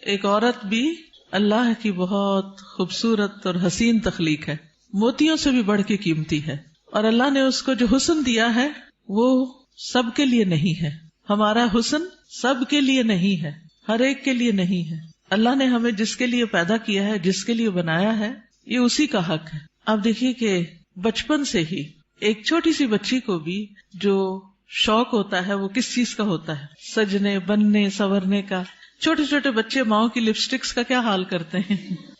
ایک عورت بھی اللہ کی بہت خوبصورت اور حسین تخلیق ہے، موتیوں سے بھی بڑھ کے قیمتی ہے، اور اللہ نے اس کو جو حسن دیا ہے وہ سب کے لیے نہیں ہے. ہمارا حسن سب کے لیے نہیں ہے، ہر ایک کے لیے نہیں ہے. اللہ نے ہمیں جس کے لیے پیدا کیا ہے، جس کے لیے بنایا ہے، یہ اسی کا حق ہے. آپ دیکھیے کہ بچپن سے ہی ایک چھوٹی سی بچی کو بھی جو شوق ہوتا ہے وہ کس چیز کا ہوتا ہے؟ سجنے، بننے، سنورنے کا. چھوٹے چھوٹے بچے ماؤں کی لپسٹکس کا کیا حال کرتے ہیں،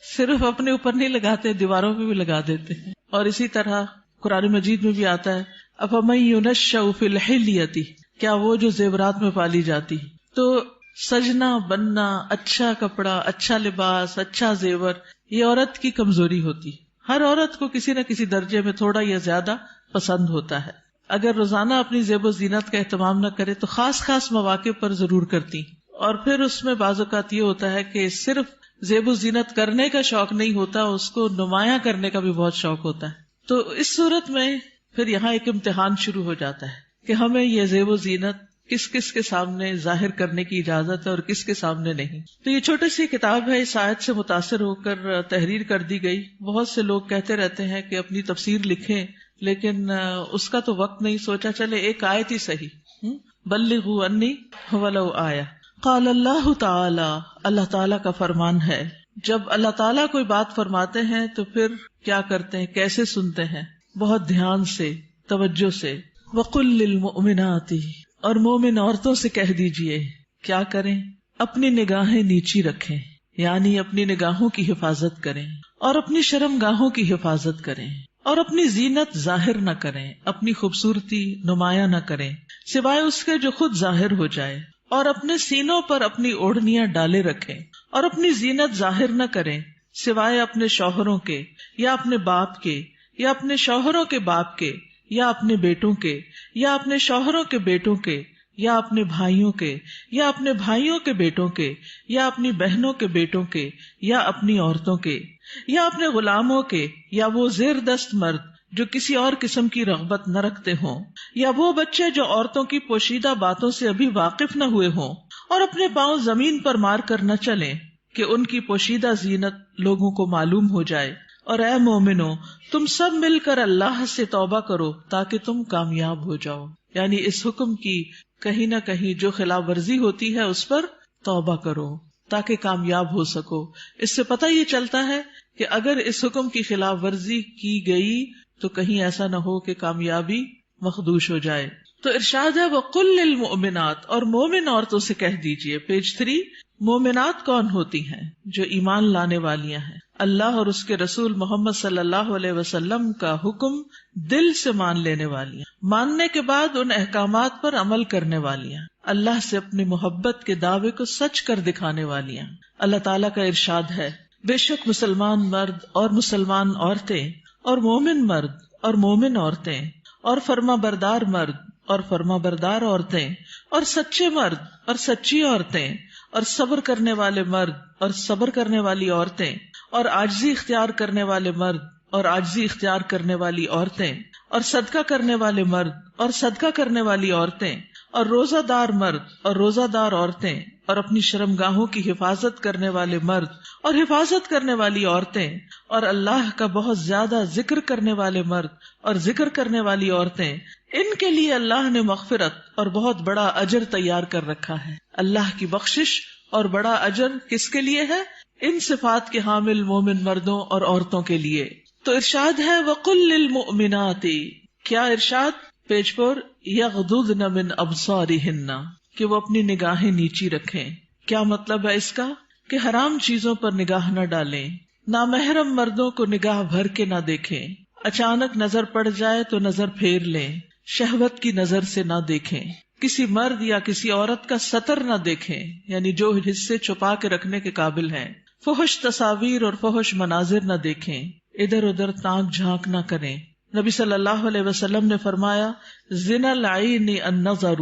صرف اپنے اوپر نہیں لگاتے، دیواروں پہ بھی لگا دیتے ہیں. اور اسی طرح قرآن مجید میں بھی آتا ہے افمن ینشأ فی الحلیۃ، کیا وہ جو زیورات میں پالی جاتی. تو سجنا، بننا، اچھا کپڑا، اچھا لباس، اچھا زیور، یہ عورت کی کمزوری ہوتی. ہر عورت کو کسی نہ کسی درجے میں تھوڑا یا زیادہ پسند ہوتا ہے. اگر روزانہ اپنی زیب و زینت کا اہتمام نہ کرے تو خاص خاص مواقع پر ضرور کرتی. اور پھر اس میں بعض اوقات یہ ہوتا ہے کہ صرف زیب و زینت کرنے کا شوق نہیں ہوتا، اس کو نمایاں کرنے کا بھی بہت شوق ہوتا ہے. تو اس صورت میں پھر یہاں ایک امتحان شروع ہو جاتا ہے کہ ہمیں یہ زیب و زینت کس کس کے سامنے ظاہر کرنے کی اجازت ہے اور کس کے سامنے نہیں. تو یہ چھوٹی سی کتاب ہے، اس آیت سے متاثر ہو کر تحریر کر دی گئی. بہت سے لوگ کہتے رہتے ہیں کہ اپنی تفسیر لکھیں، لیکن اس کا تو وقت نہیں. سوچا چلے ایک آیت ہی صحیح، بلغوا انی ولو آیہ. قال اللہ تعالی، اللہ تعالیٰ کا فرمان ہے، جب اللہ تعالیٰ کوئی بات فرماتے ہیں تو پھر کیا کرتے ہیں، کیسے سنتے ہیں؟ بہت دھیان سے، توجہ سے. وقل للمؤمنات، اور مومن عورتوں سے کہہ دیجئے کیا کریں؟ اپنی نگاہیں نیچی رکھیں، یعنی اپنی نگاہوں کی حفاظت کریں، اور اپنی شرم گاہوں کی حفاظت کریں، اور اپنی زینت ظاہر نہ کریں، اپنی خوبصورتی نمایاں نہ کریں سوائے اس کے جو خود ظاہر ہو جائے، اور اپنے سینوں پر اپنی اوڑھنیاں ڈالے رکھیں، اور اپنی زینت ظاہر نہ کریں سوائے اپنے شوہروں کے یا اپنے باپ کے یا اپنے شوہروں کے باپ کے یا اپنے بیٹوں کے یا اپنے شوہروں کے بیٹوں کے یا اپنے بھائیوں کے یا اپنے بھائیوں کے بیٹوں کے یا اپنی بہنوں کے بیٹوں کے یا اپنی عورتوں کے یا اپنے غلاموں کے یا وہ زیر دست مرد جو کسی اور قسم کی رغبت نہ رکھتے ہوں، یا وہ بچے جو عورتوں کی پوشیدہ باتوں سے ابھی واقف نہ ہوئے ہوں، اور اپنے پاؤں زمین پر مار کر نہ چلیں کہ ان کی پوشیدہ زینت لوگوں کو معلوم ہو جائے. اور اے مومنو، تم سب مل کر اللہ سے توبہ کرو تاکہ تم کامیاب ہو جاؤ. یعنی اس حکم کی کہیں نہ کہیں جو خلاف ورزی ہوتی ہے اس پر توبہ کرو تاکہ کامیاب ہو سکو. اس سے پتہ یہ چلتا ہے کہ اگر اس حکم کی خلاف ورزی کی گئی تو کہیں ایسا نہ ہو کہ کامیابی مخدوش ہو جائے. تو ارشاد ہے وَقُلْ لِلْمُؤْمِنَاتِ، اور مومن عورتوں سے کہہ دیجئے. پیج 3. مومنات کون ہوتی ہیں؟ جو ایمان لانے والیاں ہیں، اللہ اور اس کے رسول محمد صلی اللہ علیہ وسلم کا حکم دل سے مان لینے والیاں، ماننے کے بعد ان احکامات پر عمل کرنے والیاں، اللہ سے اپنی محبت کے دعوے کو سچ کر دکھانے والیاں. اللہ تعالیٰ کا ارشاد ہے بے شک مسلمان مرد اور مسلمان عورتیں اور مومن مرد اور مومن عورتیں اور فرما بردار مرد اور فرما بردار عورتیں اور سچے مرد اور سچی عورتیں اور صبر کرنے والے مرد اور صبر کرنے والی عورتیں اور عاجزی اختیار کرنے والے مرد اور عاجزی اختیار کرنے والی عورتیں اور صدقہ کرنے والے مرد اور صدقہ کرنے والی عورتیں اور روزہ دار مرد اور روزہ دار عورتیں اور اپنی شرمگاہوں کی حفاظت کرنے والے مرد اور حفاظت کرنے والی عورتیں اور اللہ کا بہت زیادہ ذکر کرنے والے مرد اور ذکر کرنے والی عورتیں، ان کے لیے اللہ نے مغفرت اور بہت بڑا اجر تیار کر رکھا ہے. اللہ کی بخشش اور بڑا اجر کس کے لیے ہے؟ ان صفات کے حامل مومن مردوں اور عورتوں کے لیے. تو ارشاد ہے وَقُلْ لِلْمُؤْمِنَاتِ، کیا ارشاد؟ پیج پر یغضضن من ابصارہن، کہ وہ اپنی نگاہیں نیچی رکھیں. کیا مطلب ہے اس کا؟ کہ حرام چیزوں پر نگاہ نہ ڈالیں، نامحرم مردوں کو نگاہ بھر کے نہ دیکھیں، اچانک نظر پڑ جائے تو نظر پھیر لیں، شہوت کی نظر سے نہ دیکھیں، کسی مرد یا کسی عورت کا سطر نہ دیکھیں، یعنی جو حصے چھپا کے رکھنے کے قابل ہیں، فحش تصاویر اور فحش مناظر نہ دیکھیں، ادھر ادھر تانک جھانک نہ کریں. نبی صلی اللہ علیہ وسلم نے فرمایا زنا العین النظر،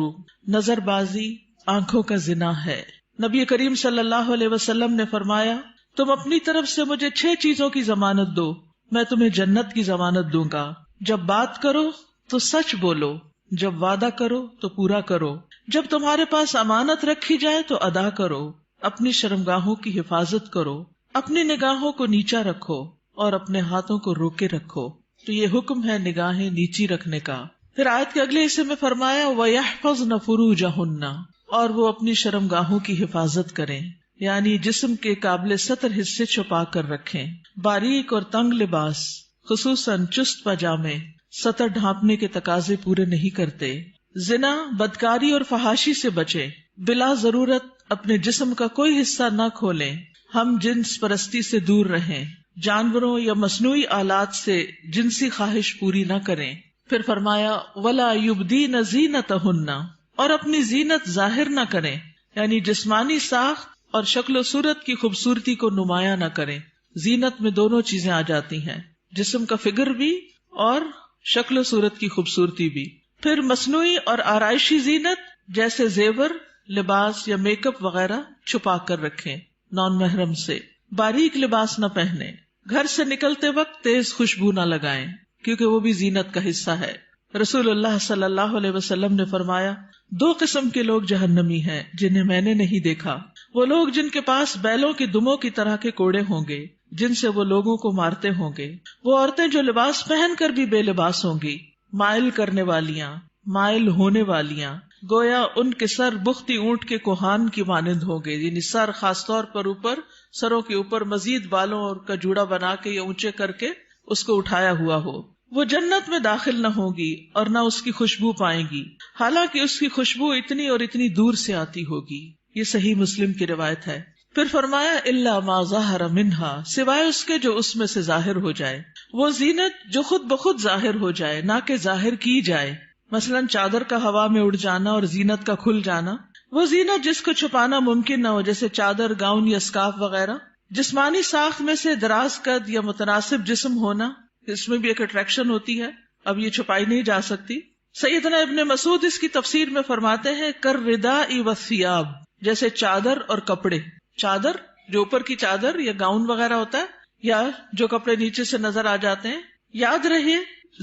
نظر بازی آنکھوں کا زنا ہے. نبی کریم صلی اللہ علیہ وسلم نے فرمایا تم اپنی طرف سے مجھے 6 چیزوں کی ضمانت دو، میں تمہیں جنت کی ضمانت دوں گا. جب بات کرو تو سچ بولو، جب وعدہ کرو تو پورا کرو، جب تمہارے پاس امانت رکھی جائے تو ادا کرو، اپنی شرمگاہوں کی حفاظت کرو، اپنی نگاہوں کو نیچا رکھو اور اپنے ہاتھوں کو روکے رکھو. تو یہ حکم ہے نگاہیں نیچی رکھنے کا. پھر آیت کے اگلے حصے میں فرمایا وَيَحْفَظْنَ فُرُوجَهُنَّ، اور وہ اپنی شرمگاہوں کی حفاظت کریں، یعنی جسم کے قابل سطر حصے چھپا کر رکھیں. باریک اور تنگ لباس خصوصاً چست پاجامے سطر ڈھانپنے کے تقاضے پورے نہیں کرتے. زنا، بدکاری اور فحاشی سے بچیں. بلا ضرورت اپنے جسم کا کوئی حصہ نہ کھولیں. ہم جنس پرستی سے دور رہیں. جانوروں یا مصنوعی آلات سے جنسی خواہش پوری نہ کریں. پھر فرمایا وَلَا يُبْدِينَ زِينَتَهُنَّ، اور اپنی زینت ظاہر نہ کریں، یعنی جسمانی ساخت اور شکل و صورت کی خوبصورتی کو نمایاں نہ کریں. زینت میں دونوں چیزیں آ جاتی ہیں، جسم کا فگر بھی اور شکل و صورت کی خوبصورتی بھی. پھر مصنوعی اور آرائشی زینت جیسے زیور، لباس یا میک اپ وغیرہ چھپا کر رکھیں نان محرم سے. باریک لباس نہ پہنیں. گھر سے نکلتے وقت تیز خوشبو نہ لگائیں کیونکہ وہ بھی زینت کا حصہ ہے. رسول اللہ صلی اللہ علیہ وسلم نے فرمایا 2 قسم کے لوگ جہنمی ہیں جنہیں میں نے نہیں دیکھا. وہ لوگ جن کے پاس بیلوں کی دموں کی طرح کے کوڑے ہوں گے جن سے وہ لوگوں کو مارتے ہوں گے. وہ عورتیں جو لباس پہن کر بھی بے لباس ہوں گی، مائل کرنے والیاں، مائل ہونے والیاں، گویا ان کے سر بختی اونٹ کے کوہان کی مانند ہوں گے، یعنی سر خاص طور پر اوپر، سروں کے اوپر مزید بالوں اور کا جوڑا بنا کے یا اونچے کر کے اس کو اٹھایا ہوا ہو. وہ جنت میں داخل نہ ہوگی اور نہ اس کی خوشبو پائیں گی، حالانکہ اس کی خوشبو اتنی اور اتنی دور سے آتی ہوگی. یہ صحیح مسلم کی روایت ہے. پھر فرمایا الا ما ظہر منہا، سوائے اس کے جو اس میں سے ظاہر ہو جائے. وہ زینت جو خود بخود ظاہر ہو جائے، نہ کہ ظاہر کی جائے. مثلاً چادر کا ہوا میں اڑ جانا اور زینت کا کھل جانا. وہ زینت جس کو چھپانا ممکن نہ ہو، جیسے چادر، گاؤن یا اسکارف وغیرہ. جسمانی ساخت میں سے دراز قد یا متناسب جسم ہونا، اس میں بھی ایک اٹریکشن ہوتی ہے، اب یہ چھپائی نہیں جا سکتی. سیدنا ابن مسعود اس کی تفسیر میں فرماتے ہیں کالرداء والثیاب، جیسے چادر اور کپڑے. چادر جو اوپر کی چادر یا گاؤن وغیرہ ہوتا ہے، یا جو کپڑے نیچے سے نظر آ جاتے ہیں. یاد رہے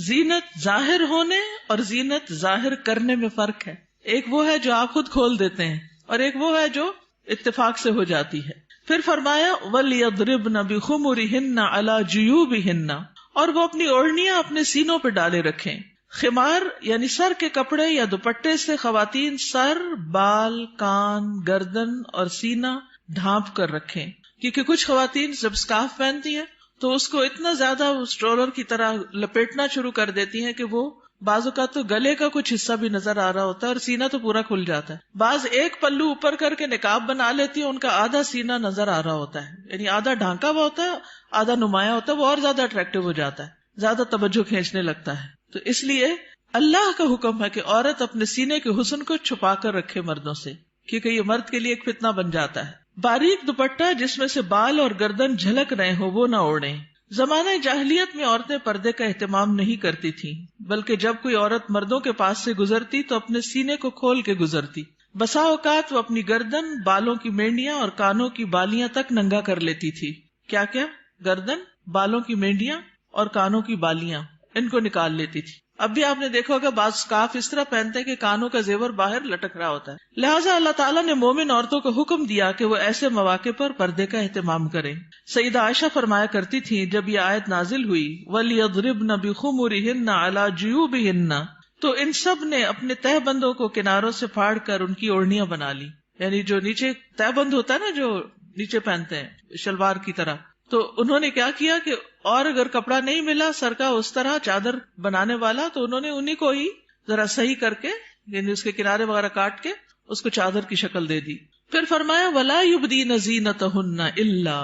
زینت ظاہر ہونے اور زینت ظاہر کرنے میں فرق ہے. ایک وہ ہے جو آپ خود کھول دیتے ہیں اور ایک وہ ہے جو اتفاق سے ہو جاتی ہے. پھر فرمایا وَلْيَضْرِبْنَ بِخُمُرِهِنَّ عَلَى جُيُوبِهِنَّ، اور وہ اپنی اوڑھنیاں اپنے سینوں پہ ڈالے رکھیں. خمار یعنی سر کے کپڑے یا دوپٹے سے خواتین سر، بال، کان، گردن اور سینہ ڈھانپ کر رکھیں، کیونکہ کچھ خواتین جب اسکارف پہنتی ہیں تو اس کو اتنا زیادہ اسٹرولر کی طرح لپیٹنا شروع کر دیتی ہیں کہ وہ بعض اوقات تو گلے کا کچھ حصہ بھی نظر آ رہا ہوتا ہے اور سینہ تو پورا کھل جاتا ہے. بعض ایک پلو اوپر کر کے نقاب بنا لیتی ہیں، ان کا آدھا سینہ نظر آ رہا ہوتا ہے، یعنی آدھا ڈھانکا ہوا ہوتا ہے، آدھا نمایاں ہوتا ہے. وہ اور زیادہ اٹریکٹیو ہو جاتا ہے، زیادہ توجہ کھینچنے لگتا ہے. تو اس لیے اللہ کا حکم ہے کہ عورت اپنے سینے کے حسن کو چھپا کر رکھے مردوں سے، کیونکہ یہ مرد کے لیے ایک فتنہ بن جاتا ہے. باریک دوپٹہ جس میں سے بال اور گردن جھلک رہے ہو وہ نہ اوڑھیں. زمانہ جاہلیت میں عورتیں پردے کا اہتمام نہیں کرتی تھیں، بلکہ جب کوئی عورت مردوں کے پاس سے گزرتی تو اپنے سینے کو کھول کے گزرتی. بسا اوقات وہ اپنی گردن، بالوں کی مینڈیاں اور کانوں کی بالیاں تک ننگا کر لیتی تھی. کیا کیا؟ گردن، بالوں کی مینڈیاں اور کانوں کی بالیاں، ان کو نکال لیتی تھی. اب بھی آپ نے دیکھا ہوگا بعض اسکارف اس طرح پہنتے کہ کانوں کا زیور باہر لٹک رہا ہوتا ہے. لہٰذا اللہ تعالیٰ نے مومن عورتوں کو حکم دیا کہ وہ ایسے مواقع پر پردے کا اہتمام کریں. سیدہ عائشہ فرمایا کرتی تھی جب یہ آیت نازل ہوئی وَلْيَضْرِبْنَ بِخُمُرِهِنَّ عَلَى جُيُوبِهِنَّ، تو ان سب نے اپنے تہہ بندوں کو کناروں سے پھاڑ کر ان کی اوڑھنیاں بنا لی. یعنی جو نیچے تہہ بند ہوتا ہے نا، جو نیچے پہنتے ہیں شلوار کی طرح، تو انہوں نے کیا کیا کہ اور اگر کپڑا نہیں ملا سر کا اس طرح چادر بنانے والا تو انہوں نے انہی کو ہی ذرا صحیح کر کے، یعنی اس کے کنارے وغیرہ کاٹ کے اس کو چادر کی شکل دے دی. پھر فرمایا وَلَا يُبْدِينَ زِينَتَهُنَّ إِلَّا،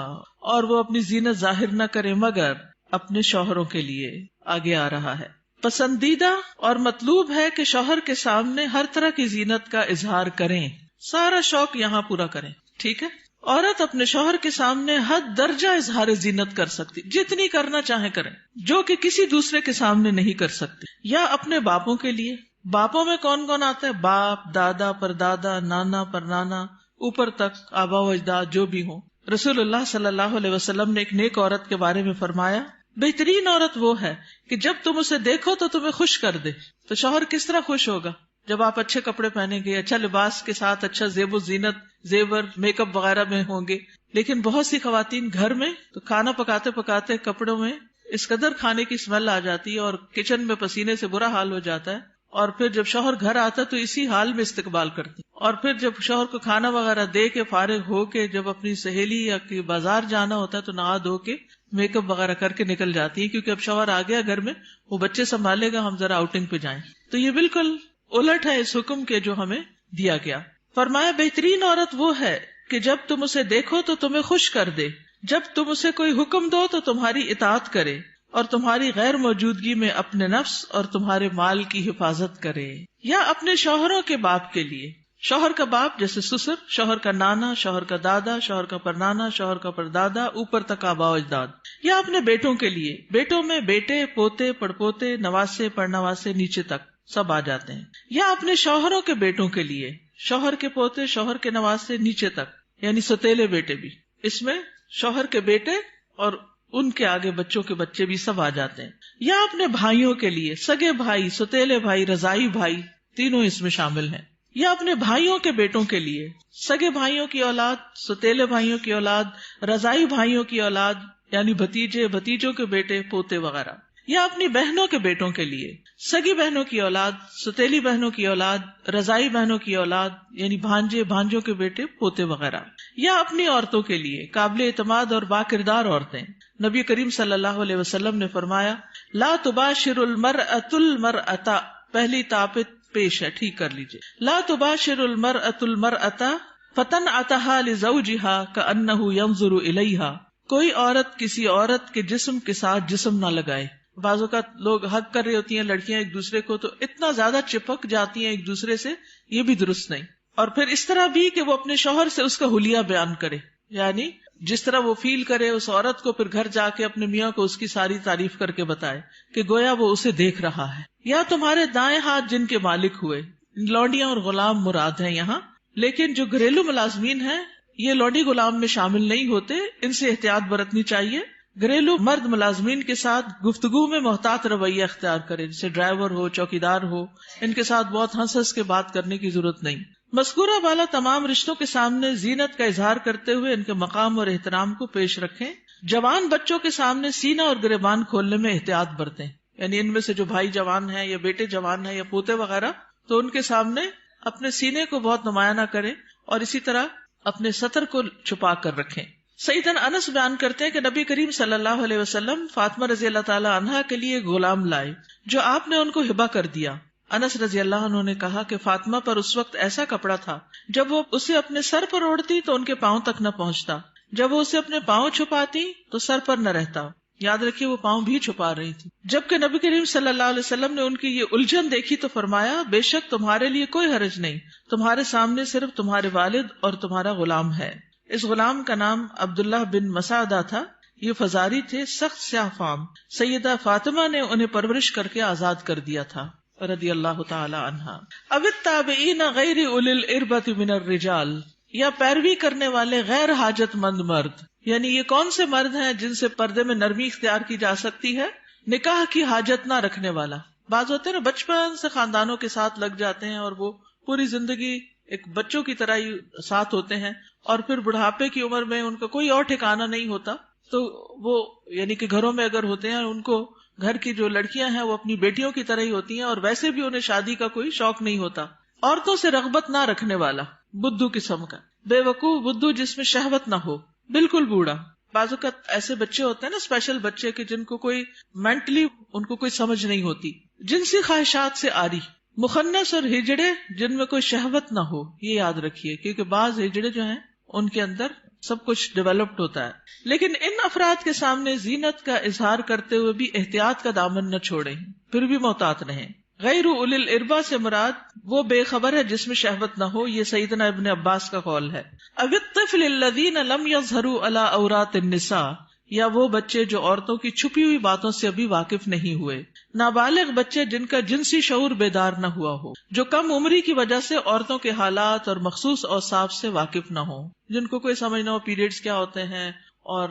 اور وہ اپنی زینت ظاہر نہ کریں مگر اپنے شوہروں کے لیے. آگے آ رہا ہے پسندیدہ اور مطلوب ہے کہ شوہر کے سامنے ہر طرح کی زینت کا اظہار کریں، سارا شوق یہاں پورا کریں. ٹھیک ہے، عورت اپنے شوہر کے سامنے حد درجہ اظہار زینت کر سکتی، جتنی کرنا چاہے کریں، جو کہ کسی دوسرے کے سامنے نہیں کر سکتی. یا اپنے باپوں کے لیے، باپوں میں کون کون آتا ہے؟ باپ، دادا، پردادا، نانا، پرنانا، اوپر تک آبا و اجداد جو بھی ہوں. رسول اللہ صلی اللہ علیہ وسلم نے ایک نیک عورت کے بارے میں فرمایا بہترین عورت وہ ہے کہ جب تم اسے دیکھو تو تمہیں خوش کر دے. تو شوہر کس طرح خوش ہوگا جب آپ اچھے کپڑے پہنیں گے، اچھا لباس کے ساتھ اچھا زیب و زینت، زیور، میک اپ وغیرہ میں ہوں گے. لیکن بہت سی خواتین گھر میں تو کھانا پکاتے پکاتے کپڑوں میں اس قدر کھانے کی اسمیل آ جاتی ہے اور کچن میں پسینے سے برا حال ہو جاتا ہے، اور پھر جب شوہر گھر آتا ہے تو اسی حال میں استقبال کرتی، اور پھر جب شوہر کو کھانا وغیرہ دے کے فارغ ہو کے جب اپنی سہیلی یا بازار جانا ہوتا ہے تو نہا دھو کے میک اپ وغیرہ کر کے نکل جاتی ہے، کیونکہ اب شوہر آ گیا گھر میں، وہ بچے سنبھالے گا، ہم ذرا آؤٹنگ پہ جائیں. تو یہ بالکل الٹ ہے اس حکم کے جو ہمیں دیا گیا. فرمایا بہترین عورت وہ ہے کہ جب تم اسے دیکھو تو تمہیں خوش کر دے، جب تم اسے کوئی حکم دو تو تمہاری اطاعت کرے، اور تمہاری غیر موجودگی میں اپنے نفس اور تمہارے مال کی حفاظت کرے. یا اپنے شوہروں کے باپ کے لیے، شوہر کا باپ جیسے سسر، شوہر کا نانا، شوہر کا دادا، شوہر کا پرنانا، شوہر کا پردادا، اوپر تک آباء و اجداد. یا اپنے بیٹوں کے لیے، بیٹوں میں بیٹے، پوتے، پڑپوتے، نواسے، پڑنواسے، نیچے تک سب آ جاتے ہیں. یا اپنے شوہروں کے بیٹوں کے لیے، شوہر کے پوتے، شوہر کے نواسے، نیچے تک، یعنی ستیلے بیٹے بھی. اس میں شوہر کے بیٹے اور ان کے آگے بچوں کے بچے بھی سب آ جاتے ہیں. یا اپنے بھائیوں کے لیے، سگے بھائی، ستیلے بھائی، رضائی بھائی، تینوں اس میں شامل ہیں. یا اپنے بھائیوں کے بیٹوں کے لیے، سگے بھائیوں کی اولاد، ستیلے بھائیوں کی اولاد، رضائی بھائیوں کی اولاد، یعنی بھتیجے، بھتیجوں کے بیٹے، پوتے وغیرہ. یا اپنی بہنوں کے بیٹوں کے لیے، سگی بہنوں کی اولاد، ستیلی بہنوں کی اولاد، رضائی بہنوں کی اولاد، یعنی بھانجے، بھانجوں کے بیٹے، پوتے وغیرہ. یا اپنی عورتوں کے لیے، قابل اعتماد اور باکردار عورتیں. نبی کریم صلی اللہ علیہ وسلم نے فرمایا، لا تباشر المرأة المرأة، پہلی تاپت پیش ہے، ٹھیک کر لیجئے. لا تباشر المرأة المرأة فتنعتها لزوجها كأنه ينظر إليها، کوئی عورت کسی عورت کے جسم کے ساتھ جسم نہ لگائے. بعض اوقات لوگ حق کر رہی ہوتی ہیں لڑکیاں ایک دوسرے کو، تو اتنا زیادہ چپک جاتی ہیں ایک دوسرے سے، یہ بھی درست نہیں. اور پھر اس طرح بھی کہ وہ اپنے شوہر سے اس کا حلیہ بیان کرے، یعنی جس طرح وہ فیل کرے اس عورت کو، پھر گھر جا کے اپنے میاں کو اس کی ساری تعریف کر کے بتائے کہ گویا وہ اسے دیکھ رہا ہے. یا تمہارے دائیں ہاتھ جن کے مالک ہوئے، لونڈیاں اور غلام مراد ہیں یہاں، لیکن جو گھریلو ملازمین ہیں یہ لونڈی غلام میں شامل نہیں ہوتے، ان سے احتیاط برتنی چاہیے. گھریلو مرد ملازمین کے ساتھ گفتگو میں محتاط رویہ اختیار کرے، جیسے ڈرائیور ہو، چوکیدار ہو، ان کے ساتھ بہت ہنس ہنس کے بات کرنے کی ضرورت نہیں. مذکورہ والا تمام رشتوں کے سامنے زینت کا اظہار کرتے ہوئے ان کے مقام اور احترام کو پیش رکھیں. جوان بچوں کے سامنے سینہ اور گریبان کھولنے میں احتیاط برتیں، یعنی ان میں سے جو بھائی جوان ہیں یا بیٹے جوان ہیں یا پوتے وغیرہ، تو ان کے سامنے اپنے سینے کو بہت نمایاں نہ کریں، اور اسی طرح اپنے سطر کو چھپا کر رکھیں. سیدنا انس بیان کرتے ہیں کہ نبی کریم صلی اللہ علیہ وسلم فاطمہ رضی اللہ تعالی عنہا کے لیے غلام لائے جو آپ نے ان کو ہبہ کر دیا. انس رضی اللہ عنہ نے کہا کہ فاطمہ پر اس وقت ایسا کپڑا تھا جب وہ اسے اپنے سر پر اوڑھتی تو ان کے پاؤں تک نہ پہنچتا، جب وہ اسے اپنے پاؤں چھپاتی تو سر پر نہ رہتا. یاد رکھیے وہ پاؤں بھی چھپا رہی تھی. جبکہ نبی کریم صلی اللہ علیہ وسلم نے ان کی یہ الجھن دیکھی تو فرمایا، بے شک تمہارے لیے کوئی حرج نہیں، تمہارے سامنے صرف تمہارے والد اور تمہارا غلام ہے. اس غلام کا نام عبداللہ بن مسعدہ تھا. یہ فزاری تھے، سخت سیاہ فام. سیدہ فاطمہ نے انہیں پرورش کر کے آزاد کر دیا تھا رضی اللہ تعالی عنہا. اب التابعین غیر اولی الاربۃ من الرجال، یا پیروی کرنے والے غیر حاجت مند مرد، یعنی یہ کون سے مرد ہیں جن سے پردے میں نرمی اختیار کی جا سکتی ہے؟ نکاح کی حاجت نہ رکھنے والا. بعض ہوتے ہیں نا بچپن سے خاندانوں کے ساتھ لگ جاتے ہیں اور وہ پوری زندگی ایک بچوں کی طرح ہی ساتھ ہوتے ہیں، اور پھر بڑھاپے کی عمر میں ان کا کوئی اور ٹھکانہ نہیں ہوتا، تو وہ یعنی کہ گھروں میں اگر ہوتے ہیں ان کو گھر کی جو لڑکیاں ہیں وہ اپنی بیٹیوں کی طرح ہی ہوتی ہیں، اور ویسے بھی انہیں شادی کا کوئی شوق نہیں ہوتا. عورتوں سے رغبت نہ رکھنے والا، بدھو قسم کا، بے وقوف بدھو جس میں شہوت نہ ہو، بالکل بوڑھا. بعض اوقات ایسے بچے ہوتے ہیں نا اسپیشل بچے کہ جن کو کوئی مینٹلی ان کو کوئی سمجھ نہیں ہوتی، جنسی خواہشات سے آری. مخنث اور ہجڑے جن میں کوئی شہوت نہ ہو، یہ یاد رکھیے، کیونکہ بعض ہجڑے جو ہیں ان کے اندر سب کچھ ڈیولپڈ ہوتا ہے. لیکن ان افراد کے سامنے زینت کا اظہار کرتے ہوئے بھی احتیاط کا دامن نہ چھوڑیں، پھر بھی محتاط رہیں. غیر اولی الاربا سے مراد وہ بے خبر ہے جس میں شہوت نہ ہو، یہ سیدنا ابن عباس کا قول ہے. اب الطفل الذین لم یظہروا علی عورات النساء، یا وہ بچے جو عورتوں کی چھپی ہوئی باتوں سے ابھی واقف نہیں ہوئے. نابالغ بچے جن کا جنسی شعور بیدار نہ ہوا ہو، جو کم عمری کی وجہ سے عورتوں کے حالات اور مخصوص اوصاف سے واقف نہ ہو، جن کو کوئی سمجھ نہ ہو پیریڈز کیا ہوتے ہیں، اور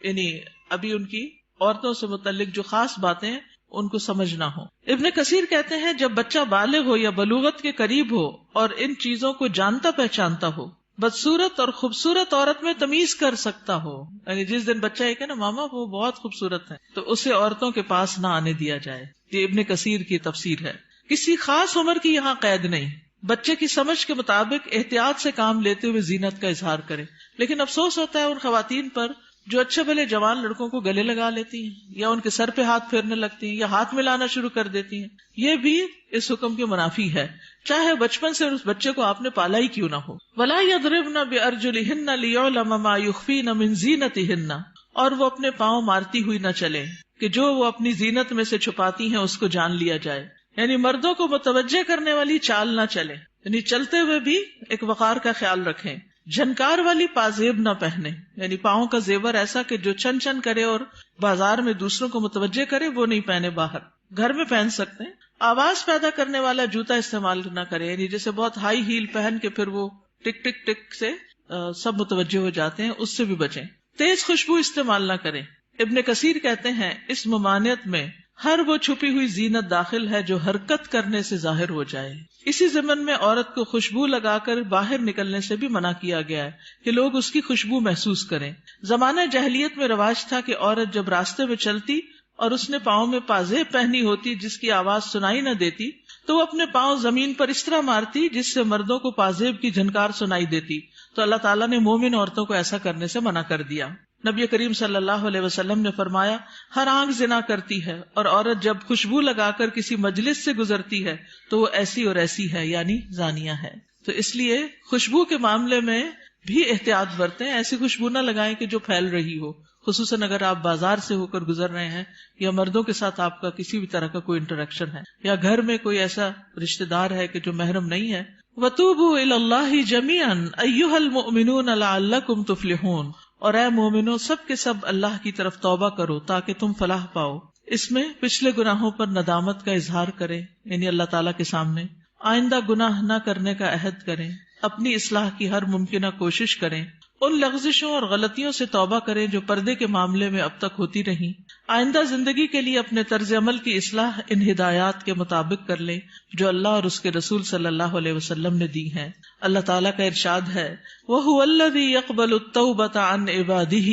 یعنی ابھی ان کی عورتوں سے متعلق جو خاص باتیں ان کو سمجھنا ہو. ابن کثیر کہتے ہیں جب بچہ بالغ ہو یا بلوغت کے قریب ہو اور ان چیزوں کو جانتا پہچانتا ہو، بدصورت اور خوبصورت عورت میں تمیز کر سکتا ہو، یعنی جس دن بچہ یہ کہ نا ماما وہ بہت خوبصورت ہے، تو اسے عورتوں کے پاس نہ آنے دیا جائے. یہ ابن کثیر کی تفسیر ہے. کسی خاص عمر کی یہاں قید نہیں، بچے کی سمجھ کے مطابق احتیاط سے کام لیتے ہوئے زینت کا اظہار کرے. لیکن افسوس ہوتا ہے ان خواتین پر جو اچھے بھلے جوان لڑکوں کو گلے لگا لیتی ہیں یا ان کے سر پہ ہاتھ پھیرنے لگتی ہیں یا ہاتھ ملانا شروع کر دیتی ہیں. یہ بھی اس حکم کے منافی ہے، چاہے بچپن سے اس بچے کو آپ نے پالا ہی کیوں نہ ہو. وَلَا يَضْرِبْنَ بِأَرْجُلِهِنَّ لِيُعْلَمَ مَا يُخْفِينَ مِنْ زِينَتِهِنَّ، اور وہ اپنے پاؤں مارتی ہوئی نہ چلیں کہ جو وہ اپنی زینت میں سے چھپاتی ہیں اس کو جان لیا جائے. یعنی مردوں کو متوجہ کرنے والی چال نہ چلے، یعنی چلتے ہوئے بھی ایک وقار کا خیال رکھیں. جھنکار والی پازیب نہ پہنے، یعنی پاؤں کا زیور ایسا کہ جو چن چن کرے اور بازار میں دوسروں کو متوجہ کرے وہ نہیں پہنے. باہر گھر میں پہن سکتے ہیں. آواز پیدا کرنے والا جوتا استعمال نہ کرے، یعنی جیسے بہت ہائی ہیل پہن کے پھر وہ ٹک ٹک ٹک سے سب متوجہ ہو جاتے ہیں، اس سے بھی بچیں. تیز خوشبو استعمال نہ کریں. ابن کثیر کہتے ہیں اس ممانعت میں ہر وہ چھپی ہوئی زینت داخل ہے جو حرکت کرنے سے ظاہر ہو جائے. اسی ضمن میں عورت کو خوشبو لگا کر باہر نکلنے سے بھی منع کیا گیا ہے کہ لوگ اس کی خوشبو محسوس کریں. زمانہ جاہلیت میں رواج تھا کہ عورت جب راستے میں چلتی اور اس نے پاؤں میں پازیب پہنی ہوتی جس کی آواز سنائی نہ دیتی تو وہ اپنے پاؤں زمین پر اس طرح مارتی جس سے مردوں کو پازیب کی جھنکار سنائی دیتی. تو اللہ تعالیٰ نے مومن عورتوں کو ایسا کرنے سے منع کر دیا. نبی کریم صلی اللہ علیہ وسلم نے فرمایا ہر آنکھ زنا کرتی ہے، اور عورت جب خوشبو لگا کر کسی مجلس سے گزرتی ہے تو وہ ایسی اور ایسی ہے، یعنی زانیہ ہے. تو اس لیے خوشبو کے معاملے میں بھی احتیاط برتیں. ایسی خوشبو نہ لگائیں کہ جو پھیل رہی ہو، خصوصاً اگر آپ بازار سے ہو کر گزر رہے ہیں یا مردوں کے ساتھ آپ کا کسی بھی طرح کا کوئی انٹریکشن ہے یا گھر میں کوئی ایسا رشتہ دار ہے کہ جو محرم نہیں ہے. وَتُوبُوا إِلَى اللَّهِ جَمِيعًا أَيُّهَا الْمُؤْمِنُونَ لَعَلَّكُمْ تُفْلِحُونَ، اور اے مومنو سب کے سب اللہ کی طرف توبہ کرو تاکہ تم فلاح پاؤ. اس میں پچھلے گناہوں پر ندامت کا اظہار کریں، یعنی اللہ تعالیٰ کے سامنے آئندہ گناہ نہ کرنے کا عہد کریں، اپنی اصلاح کی ہر ممکنہ کوشش کریں، ان لغزشوں اور غلطیوں سے توبہ کریں جو پردے کے معاملے میں اب تک ہوتی رہیں. آئندہ زندگی کے لیے اپنے طرز عمل کی اصلاح ان ہدایات کے مطابق کر لیں جو اللہ اور اس کے رسول صلی اللہ علیہ وسلم نے دی ہیں. اللہ تعالیٰ کا ارشاد ہے وَهُوَ الَّذِي يَقْبَلُ التَّوْبَةَ عَنْ عِبَادِهِ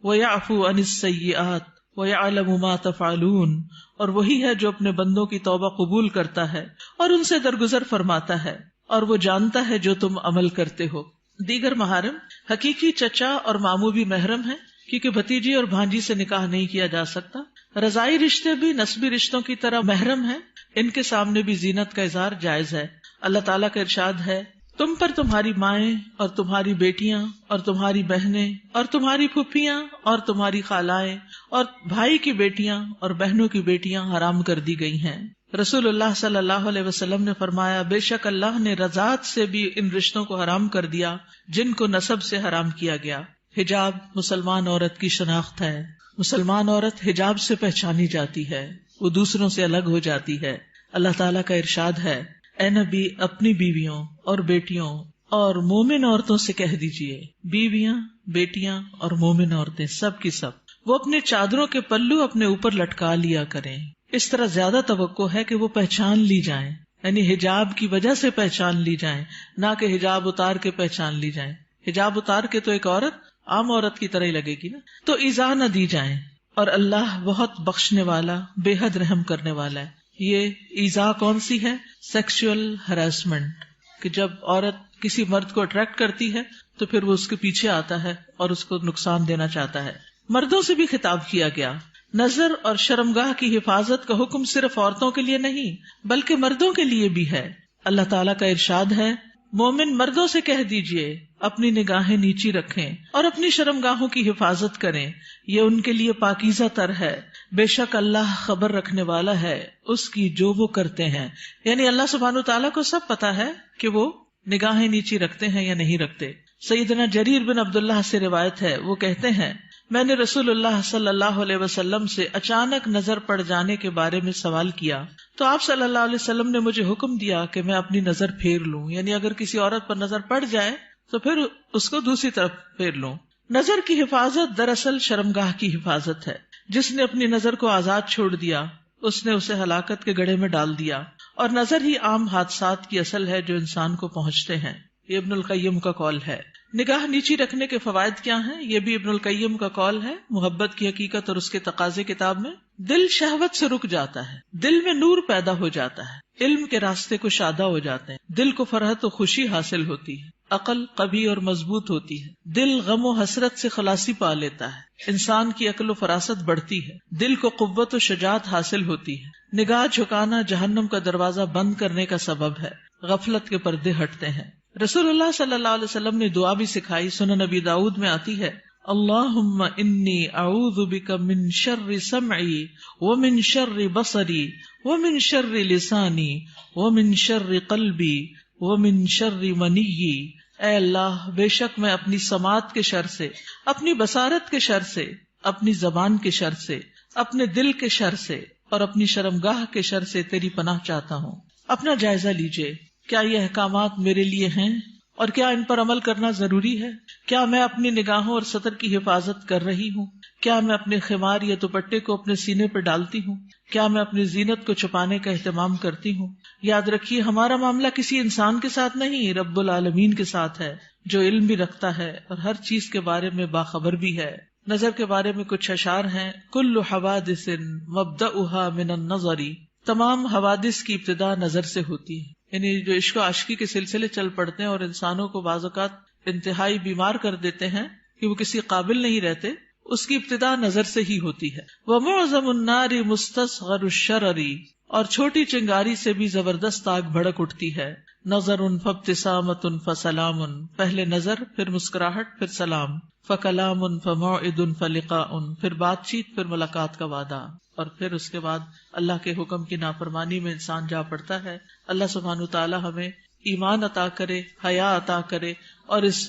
وَيَعْفُو عَنِ السَّيِّئَاتِ وَيَعْلَمُ مَا تَفْعَلُونَ، اور وہی ہے جو اپنے بندوں کی توبہ قبول کرتا ہے اور ان سے درگزر فرماتا ہے، اور وہ جانتا ہے جو تم عمل کرتے ہو. دیگر محارم حقیقی چچا اور ماموں بھی محرم ہیں کیونکہ بھتیجی اور بھانجی سے نکاح نہیں کیا جا سکتا. رضائی رشتے بھی نسبی رشتوں کی طرح محرم ہیں، ان کے سامنے بھی زینت کا اظہار جائز ہے. اللہ تعالیٰ کا ارشاد ہے تم پر تمہاری مائیں اور تمہاری بیٹیاں اور تمہاری بہنیں اور تمہاری پھپھیاں اور تمہاری خالائیں اور بھائی کی بیٹیاں اور بہنوں کی بیٹیاں حرام کر دی گئی ہیں. رسول اللہ صلی اللہ علیہ وسلم نے فرمایا بے شک اللہ نے رضاعت سے بھی ان رشتوں کو حرام کر دیا جن کو نسب سے حرام کیا گیا. حجاب مسلمان عورت کی شناخت ہے. مسلمان عورت حجاب سے پہچانی جاتی ہے، وہ دوسروں سے الگ ہو جاتی ہے. اللہ تعالیٰ کا ارشاد ہے اے نبی اپنی بیویوں اور بیٹیوں اور مومن عورتوں سے کہہ دیجئے، بیویاں بیٹیاں اور مومن عورتیں سب کی سب وہ اپنے چادروں کے پلو اپنے اوپر لٹکا لیا کریں. اس طرح زیادہ توقع ہے کہ وہ پہچان لی جائیں، یعنی حجاب کی وجہ سے پہچان لی جائیں، نہ کہ حجاب اتار کے پہچان لی جائیں. حجاب اتار کے تو ایک عورت عام عورت کی طرح ہی لگے گی نا. تو ایذا نہ دی جائیں، اور اللہ بہت بخشنے والا بے حد رحم کرنے والا ہے. یہ ایذا کون سی ہے؟ سیکشل ہراسمنٹ، کہ جب عورت کسی مرد کو اٹریکٹ کرتی ہے تو پھر وہ اس کے پیچھے آتا ہے اور اس کو نقصان دینا چاہتا ہے. مردوں سے بھی خطاب کیا گیا. نظر اور شرمگاہ کی حفاظت کا حکم صرف عورتوں کے لیے نہیں بلکہ مردوں کے لیے بھی ہے. اللہ تعالیٰ کا ارشاد ہے مومن مردوں سے کہہ دیجئے اپنی نگاہیں نیچی رکھیں اور اپنی شرمگاہوں کی حفاظت کریں، یہ ان کے لیے پاکیزہ تر ہے. بے شک اللہ خبر رکھنے والا ہے اس کی جو وہ کرتے ہیں. یعنی اللہ سبحانہ تعالیٰ کو سب پتا ہے کہ وہ نگاہیں نیچی رکھتے ہیں یا نہیں رکھتے. سیدنا جریر بن عبداللہ سے روایت ہے، وہ کہتے ہیں میں نے رسول اللہ صلی اللہ علیہ وسلم سے اچانک نظر پڑ جانے کے بارے میں سوال کیا تو آپ صلی اللہ علیہ وسلم نے مجھے حکم دیا کہ میں اپنی نظر پھیر لوں، یعنی اگر کسی عورت پر نظر پڑ جائے تو پھر اس کو دوسری طرف پھیر لوں. نظر کی حفاظت دراصل شرمگاہ کی حفاظت ہے. جس نے اپنی نظر کو آزاد چھوڑ دیا اس نے اسے ہلاکت کے گڑھے میں ڈال دیا، اور نظر ہی عام حادثات کی اصل ہے جو انسان کو پہنچتے ہیں. یہ ابن القیم کا قول ہے. نگاہ نیچی رکھنے کے فوائد کیا ہیں؟ یہ بھی ابن القیم کا قول ہے محبت کی حقیقت اور اس کے تقاضے کتاب میں. دل شہوت سے رک جاتا ہے، دل میں نور پیدا ہو جاتا ہے، علم کے راستے کو شادہ ہو جاتے ہیں، دل کو فرحت و خوشی حاصل ہوتی ہے، عقل قوی اور مضبوط ہوتی ہے، دل غم و حسرت سے خلاصی پا لیتا ہے، انسان کی عقل و فراست بڑھتی ہے، دل کو قوت و شجاعت حاصل ہوتی ہے. نگاہ جھکانا جہنم کا دروازہ بند کرنے کا سبب ہے، غفلت کے پردے ہٹتے ہیں. رسول اللہ صلی اللہ علیہ وسلم نے دعا بھی سکھائی، سنن نبی داؤد میں آتی ہے، اللہم انی اعوذ بک من شر سمعی ومن شر بصری ومن شر لسانی ومن شر قلبی ومن شر منی. اے اللہ، بے شک میں اپنی سماعت کے شر سے، اپنی بصارت کے شر سے، اپنی زبان کے شر سے، اپنے دل کے شر سے اور اپنی شرمگاہ کے شر سے تیری پناہ چاہتا ہوں. اپنا جائزہ لیجئے، کیا یہ احکامات میرے لیے ہیں اور کیا ان پر عمل کرنا ضروری ہے؟ کیا میں اپنی نگاہوں اور سطر کی حفاظت کر رہی ہوں؟ کیا میں اپنے خمار یا دوپٹے کو اپنے سینے پر ڈالتی ہوں؟ کیا میں اپنی زینت کو چھپانے کا اہتمام کرتی ہوں؟ یاد رکھیے، ہمارا معاملہ کسی انسان کے ساتھ نہیں، رب العالمین کے ساتھ ہے، جو علم بھی رکھتا ہے اور ہر چیز کے بارے میں باخبر بھی ہے. نظر کے بارے میں کچھ اشعار ہیں. کل حوادث مبدأها من النظر، تمام حوادث کی ابتدا نظر سے ہوتی ہے. یعنی جو عشق و عاشقی کے سلسلے چل پڑتے ہیں اور انسانوں کو بعض اوقات انتہائی بیمار کر دیتے ہیں کہ وہ کسی قابل نہیں رہتے، اس کی ابتدا نظر سے ہی ہوتی ہے. وَمُعْظَمُ النَّارِ مُسْتَصْغَرُ الشَّرَرِ، اور چھوٹی چنگاری سے بھی زبردست آگ بھڑک اٹھتی ہے. نَظَرٌ فَابْتِسَامَةٌ فَسَلَامٌ، پہلے نظر، پھر مسکراہٹ، پھر سلام. فَكَلَامٌ فَمَوْعِدٌ فَلِقَاءٌ، پھر بات چیت، پھر ملاقات کا وعدہ. اور پھر اس کے بعد اللہ کے حکم کی نافرمانی میں انسان جا پڑتا ہے. اللہ سبحانہ وتعالی ہمیں ایمان عطا کرے، حیا عطا کرے اور اس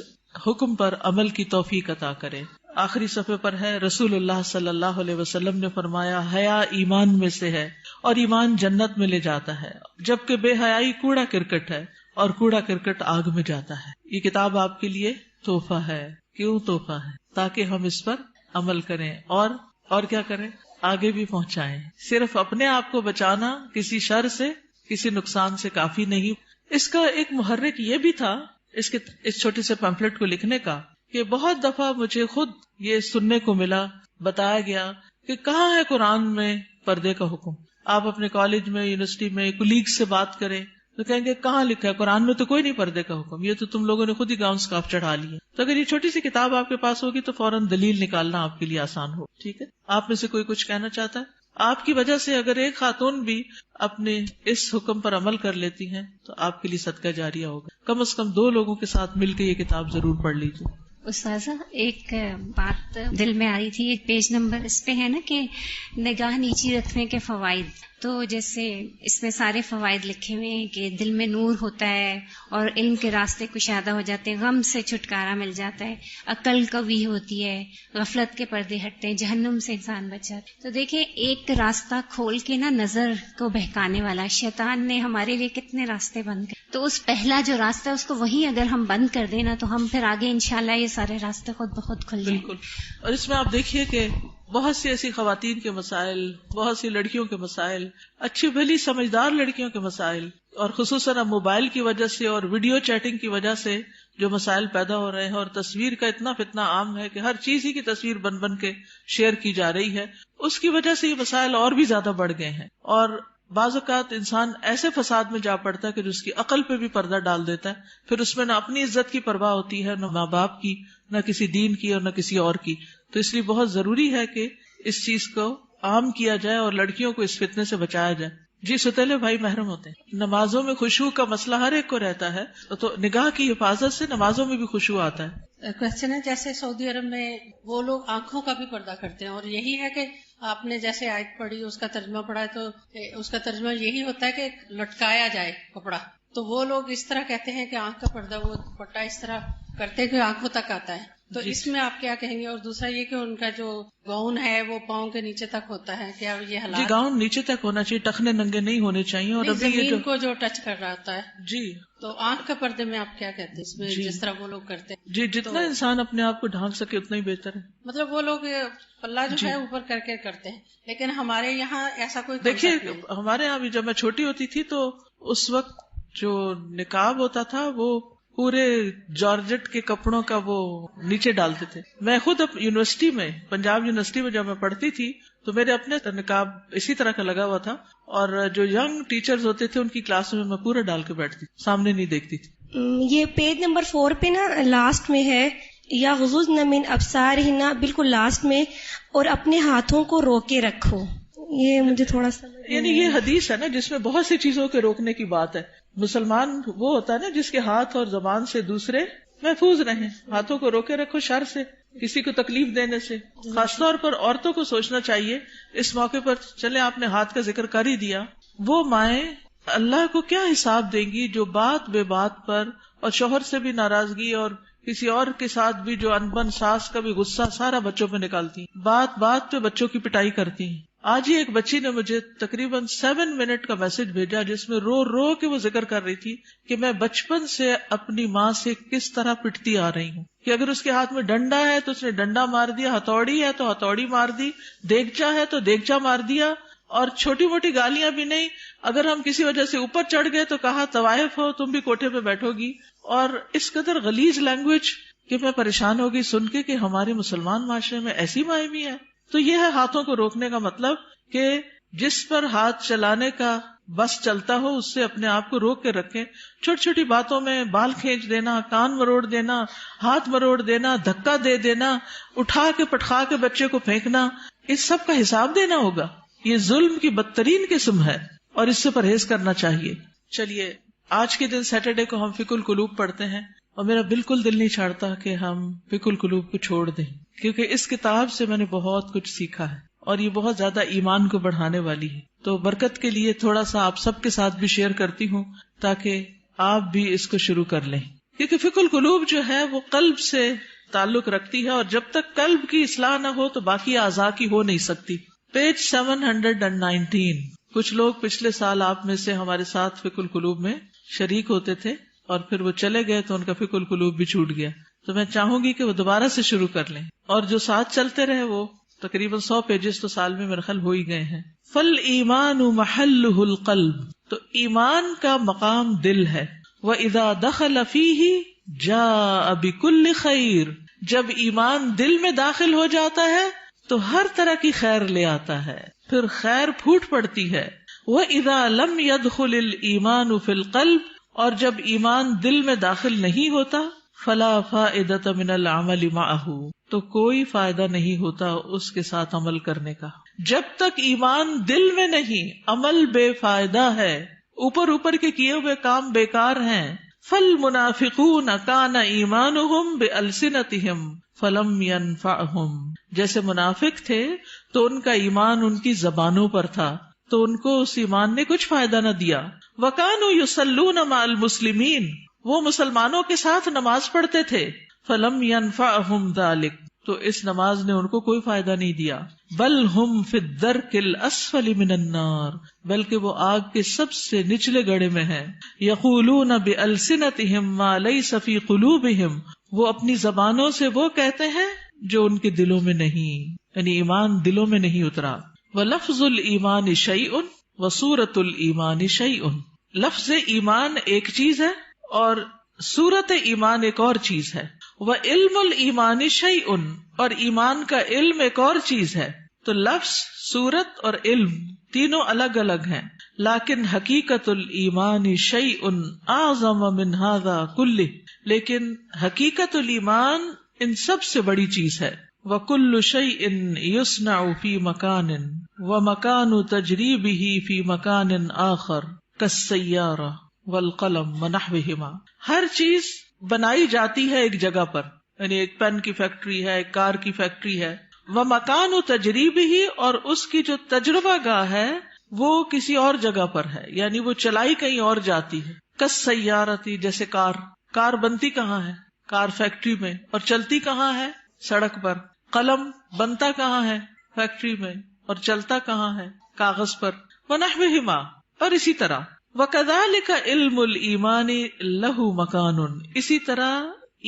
حکم پر عمل کی توفیق عطا کرے. آخری صفحے پر ہے، رسول اللہ صلی اللہ علیہ وسلم نے فرمایا، حیا ایمان میں سے ہے اور ایمان جنت میں لے جاتا ہے، جبکہ بے حیائی کوڑا کرکٹ ہے اور کوڑا کرکٹ آگ میں جاتا ہے. یہ کتاب آپ کے لیے تحفہ ہے. کیوں تحفہ ہے؟ تاکہ ہم اس پر عمل کریں اور کیا کریں؟ آگے بھی پہنچائیں. صرف اپنے آپ کو بچانا کسی شر سے، کسی نقصان سے کافی نہیں. اس کا ایک محرک یہ بھی تھا اس چھوٹے سے پمفلٹ کو لکھنے کا، کہ بہت دفعہ مجھے خود یہ سننے کو ملا، بتایا گیا کہ کہاں ہے قرآن میں پردے کا حکم. آپ اپنے کالج میں، یونیورسٹی میں کولیگ سے بات کریں تو کہیں گے کہاں لکھا ہے قرآن میں؟ تو کوئی نہیں پردے کا حکم، یہ تو تم لوگوں نے خود ہی گاؤن سکارف چڑھا لی. تو اگر یہ چھوٹی سی کتاب آپ کے پاس ہوگی تو فوراً دلیل نکالنا آپ کے لیے آسان ہو. ٹھیک ہے، آپ میں سے کوئی کچھ کہنا چاہتا ہے؟ آپ کی وجہ سے اگر ایک خاتون بھی اپنے اس حکم پر عمل کر لیتی ہیں تو آپ کے لیے صدقہ جاریہ ہوگا. کم از کم 2 لوگوں کے ساتھ مل کے یہ کتاب ضرور پڑھ لیجیے. استاذہ، ایک بات دل میں آ رہی تھی، ایک پیج نمبر اس پہ ہے نا کہ نگاہ نیچی رکھنے کے فوائد. تو جیسے اس میں سارے فوائد لکھے ہوئے ہیں کہ دل میں نور ہوتا ہے اور علم کے راستے کشادہ ہو جاتے ہیں، غم سے چھٹکارا مل جاتا ہے، عقل قوی ہوتی ہے، غفلت کے پردے ہٹتے ہیں، جہنم سے انسان بچ جاتا ہے. تو دیکھیں، ایک راستہ کھول کے نا نظر کو بہکانے والا شیطان نے ہمارے لیے کتنے راستے بند کر، تو اس پہلا جو راستہ ہے اس کو وہی اگر ہم بند کر دیں نا تو ہم پھر آگے انشاءاللہ یہ سارے راستے خود بخود کھل جائیں. بالکل. اور اس میں آپ دیکھیے کہ بہت سی ایسی خواتین کے مسائل، بہت سی لڑکیوں کے مسائل، اچھی بھلی سمجھدار لڑکیوں کے مسائل، اور خصوصاً اب موبائل کی وجہ سے اور ویڈیو چیٹنگ کی وجہ سے جو مسائل پیدا ہو رہے ہیں، اور تصویر کا اتنا فتنہ عام ہے کہ ہر چیز ہی کی تصویر بن بن کے شیئر کی جا رہی ہے، اس کی وجہ سے یہ مسائل اور بھی زیادہ بڑھ گئے ہیں. اور بعض اوقات انسان ایسے فساد میں جا پڑتا ہے کہ جو اس کی عقل پہ بھی پردہ ڈال دیتا ہے، پھر اس میں نہ اپنی عزت کی پرواہ ہوتی ہے، نہ ماں باپ کی، نہ کسی دین کی اور نہ کسی اور کی. تو اس لیے بہت ضروری ہے کہ اس چیز کو عام کیا جائے اور لڑکیوں کو اس فتنے سے بچایا جائے. جی، ستیلے بھائی محرم ہوتے ہیں. نمازوں میں خشوع کا مسئلہ ہر ایک کو رہتا ہے، تو نگاہ کی حفاظت سے نمازوں میں بھی خشوع آتا ہے. کوشچن ہے، جیسے سعودی عرب میں وہ لوگ آنکھوں کا بھی پردہ کرتے ہیں، اور یہی ہے کہ آپ نے جیسے آیت پڑھی، اس کا ترجمہ پڑھا ہے، تو اس کا ترجمہ یہی ہوتا ہے کہ لٹکایا جائے کپڑا. تو وہ لوگ اس طرح کہتے ہیں کہ آنکھ کا پردہ، وہ دوپٹہ اس طرح کرتے کہ آنکھوں تک آتا ہے. تو اس میں آپ کیا کہیں گے؟ اور دوسرا یہ کہ ان کا جو گاؤن ہے وہ پاؤں کے نیچے تک ہوتا ہے، کیا یہ حالات؟ جی گاؤن نیچے تک ہونا چاہیے، ٹخنے ننگے نہیں ہونے چاہیے. اور ابھی یہ زمین کو جو ٹچ کر رہا ہوتا ہے. جی تو آنکھ کے پردے میں آپ کیا کہتے ہیں اس میں؟ جس طرح وہ لوگ کرتے ہیں جی، جتنا انسان اپنے آپ کو ڈھانک سکے اتنا ہی بہتر ہے. مطلب وہ لوگ پلہ جو ہے اوپر کر کے کرتے ہیں، لیکن ہمارے یہاں ایسا کوئی دیکھیے ہمارے یہاں بھی جب میں چھوٹی ہوتی تھی تو اس وقت جو نقاب ہوتا تھا وہ پورے جارجٹ کے کپڑوں کا وہ نیچے ڈالتے تھے. میں خود یونیورسٹی میں، پنجاب یونیورسٹی میں جب میں پڑھتی تھی تو میرے اپنے نقاب اسی طرح کا لگا ہوا تھا، اور جو ینگ ٹیچرز ہوتے تھے ان کی کلاس میں میں پورا ڈال کے بیٹھتی تھی، سامنے نہیں دیکھتی تھی. یہ پیج نمبر 4 پہ نا لاسٹ میں ہے، یا غضضن من ابصارہن، بالکل لاسٹ میں، اور اپنے ہاتھوں کو روکے رکھو. یہ مجھے تھوڑا سا یعنی یہ حدیث ہے نا جس میں بہت سی چیزوں کے روکنے کی بات ہے. مسلمان وہ ہوتا ہے نا جس کے ہاتھ اور زبان سے دوسرے محفوظ رہیں. ہاتھوں کو روکے رکھو شر سے، کسی کو تکلیف دینے سے. خاص طور پر عورتوں کو سوچنا چاہیے اس موقع پر. چلے آپ نے ہاتھ کا ذکر کر ہی دیا، وہ مائیں اللہ کو کیا حساب دیں گی جو بات بے بات پر اور شوہر سے بھی ناراضگی اور کسی اور کے ساتھ بھی جو انبن ساس کا بھی غصہ سارا بچوں پہ نکالتی، بات بات پہ بچوں کی پٹائی کرتی ہیں. آج ہی ایک بچی نے مجھے تقریباً 7 منٹ کا میسج بھیجا جس میں رو رو کے وہ ذکر کر رہی تھی کہ میں بچپن سے اپنی ماں سے کس طرح پٹتی آ رہی ہوں، کہ اگر اس کے ہاتھ میں ڈنڈا ہے تو اس نے ڈنڈا مار دیا، ہتھوڑی ہے تو ہتھوڑی مار دی، دیگچا ہے تو دیگچا مار دیا، اور چھوٹی موٹی گالیاں بھی نہیں. اگر ہم کسی وجہ سے اوپر چڑھ گئے تو کہا طوائف ہو تم بھی کوٹھے پہ بیٹھو گی. اور اس قدر غلیظ لینگویج کہ میں پریشان ہوگی سن کے کہ ہمارے مسلمان معاشرے میں ایسی مائیں بھی ہیں. تو یہ ہے ہاتھوں کو روکنے کا مطلب کہ جس پر ہاتھ چلانے کا بس چلتا ہو اس سے اپنے آپ کو روک کے رکھیں. چھوٹی چھوٹی باتوں میں بال کھینچ دینا، کان مروڑ دینا، ہاتھ مروڑ دینا، دھکا دے دینا، اٹھا کے پٹخا کے بچے کو پھینکنا، اس سب کا حساب دینا ہوگا. یہ ظلم کی بدترین قسم ہے اور اس سے پرہیز کرنا چاہیے. چلیے آج کے دن سیٹرڈے کو ہم فقہ القلوب پڑھتے ہیں، اور میرا بالکل دل نہیں چاہتا کہ ہم فقہ القلوب کو چھوڑ دیں، کیونکہ اس کتاب سے میں نے بہت کچھ سیکھا ہے اور یہ بہت زیادہ ایمان کو بڑھانے والی ہے. تو برکت کے لیے تھوڑا سا آپ سب کے ساتھ بھی شیئر کرتی ہوں تاکہ آپ بھی اس کو شروع کر لیں، کیونکہ فقہ القلوب جو ہے وہ قلب سے تعلق رکھتی ہے، اور جب تک قلب کی اصلاح نہ ہو تو باقی اعضاء کی ہو نہیں سکتی. پیج 719. کچھ لوگ پچھلے سال آپ میں سے ہمارے ساتھ فقہ القلوب میں شریک ہوتے تھے اور پھر وہ چلے گئے تو ان کا فقہ القلوب بھی چھوٹ گیا. تو میں چاہوں گی کہ وہ دوبارہ سے شروع کر لیں، اور جو ساتھ چلتے رہے وہ تقریباً 100 پیجز تو سال میں میرے خیال ہو ہی گئے ہیں. فل ایمان محلہ القلب، تو ایمان کا مقام دل ہے. وَإِذَا دَخَلَ فِيهِ جَاءَ بِكُلِّ خَيْرٍ، جب ایمان دل میں داخل ہو جاتا ہے تو ہر طرح کی خیر لے آتا ہے، پھر خیر پھوٹ پڑتی ہے. وَإِذَا لَمْ يَدْخُلِ الْإِيمَانُ فِي الْقَلْبِ، اور جب ایمان دل میں داخل نہیں ہوتا فَلَا فَائِدَةَ مِنَ الْعَمَلِ مَعَهُ، تو کوئی فائدہ نہیں ہوتا اس کے ساتھ عمل کرنے کا. جب تک ایمان دل میں نہیں عمل بے فائدہ ہے، اوپر اوپر کے کیے ہوئے کام بیکار ہیں. فَالْمُنَافِقُونَ كَانَ إِيمَانُهُمْ بِأَلْسِنَتِهِمْ فَلَمْ يَنْفَعْهُمْ، جیسے منافق تھے تو ان کا ایمان ان کی زبانوں پر تھا تو ان کو اس ایمان نے کچھ فائدہ نہ دیا. وَكَانُوا يُصَلُّونَ مَعَ الْمُسْلِمِينَ، وہ مسلمانوں کے ساتھ نماز پڑھتے تھے. فَلَمْ يَنْفَعْهُمْ ذَلِكَ، تو اس نماز نے ان کو کوئی فائدہ نہیں دیا. بل ہم فی الدرک الاسفل من النار، بلکہ وہ آگ کے سب سے نچلے گڑھے میں ہیں. یقولون بألسنتہم ما لیس فی قلوبہم، وہ اپنی زبانوں سے وہ کہتے ہیں جو ان کے دلوں میں نہیں، یعنی ایمان دلوں میں نہیں اترا. ولفظ الایمان شیء وصورت الایمان شیء، لفظ ایمان ایک چیز ہے اور صورت ایمان ایک اور چیز ہے. وعلم الایمان شیء، اور ایمان کا علم ایک اور چیز ہے. تو لفظ، صورت اور علم تینوں الگ الگ ہیں، لیکن حقیقت الایمان شیء اعظم من ھذا کلہ، لیکن حقیقت الایمان ان سب سے بڑی چیز ہے. وکل شیء یصنع فی مکان ومکان تجریبہ فی مکان آخر کالسیارہ والقلم ونحوہما، ہر چیز بنائی جاتی ہے ایک جگہ پر، یعنی ایک پین کی فیکٹری ہے، ایک کار کی فیکٹری ہے. ومکان تجریبہ، اور اس کی جو تجربہ گاہ ہے وہ کسی اور جگہ پر ہے، یعنی وہ چلائی کہیں اور جاتی ہے. کالسیارہ، جیسے کار بنتی کہاں ہے؟ کار فیکٹری میں، اور چلتی کہاں ہے؟ سڑک پر. قلم بنتا کہاں ہے؟ فیکٹری میں. اور چلتا کہاں ہے؟ کاغذ پر. وَنَحْوِهِمَا، اور اسی طرح. وَكَذَلِكَ عِلْمُ الْإِيمَانِ لَهُ مَكَانٌ، اسی طرح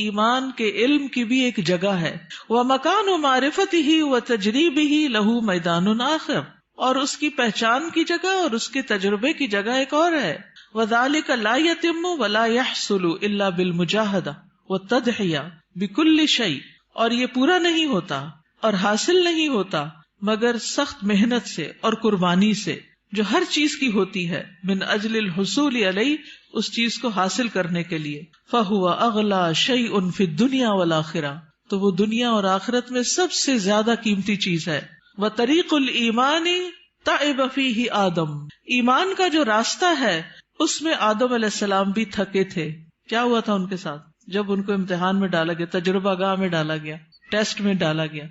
ایمان کے علم کی بھی ایک جگہ ہے. وَمَكَانُ مَعْرِفَتِهِ وَتَجْرِيبِهِ لَهُ مَيْدَانٌ آخر، اور اس کی پہچان کی جگہ اور اس کے تجربے کی جگہ ایک اور ہے. وَذَلِكَ لَا يَتِمُّ وَلَا يَحْصُلُ إِلَّا بِالْمُجَاهَدَةِ وَالتَّضْحِيَةِ بِكُلِّ شَيْءٍ، اور یہ پورا نہیں ہوتا اور حاصل نہیں ہوتا مگر سخت محنت سے اور قربانی سے، جو ہر چیز کی ہوتی ہے، من اجل الحصول علیہ، اس چیز کو حاصل کرنے کے لیے. فَهُوَ أَغْلَى شَيْءٌ فِي الدُّنْيَا وَالْآخِرَةِ، تو وہ دنیا اور آخرت میں سب سے زیادہ قیمتی چیز ہے. وَطَرِيقُ الْإِيمَانِ تَعِبَ فِيهِ آدم، ایمان کا جو راستہ ہے اس میں آدم علیہ السلام بھی تھکے تھے. کیا ہوا تھا ان کے ساتھ؟ جب ان کو امتحان میں ڈالا گیا، تجربہ گاہ میں ڈالا گیا، ٹیسٹ میں ڈالا گیا،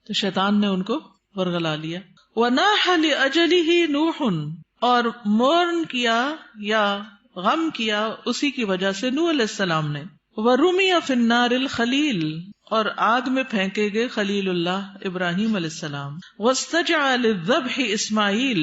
تو شیطان نے ان کو ورغلا لیا. وَنَاحَ لِأَجَلِهِ نُوحٌ، اور مورن کیا یا غم کیا اسی کی وجہ سے نوح علیہ السلام نے. وَرُمِيَ فِي النَّارِ الْخَلِيلِ، اور آگ میں پھینکے گئے خلیل اللہ ابراہیم علیہ السلام. وَاسْتَجَعَ لِلذَّبْحِ اسماعیل،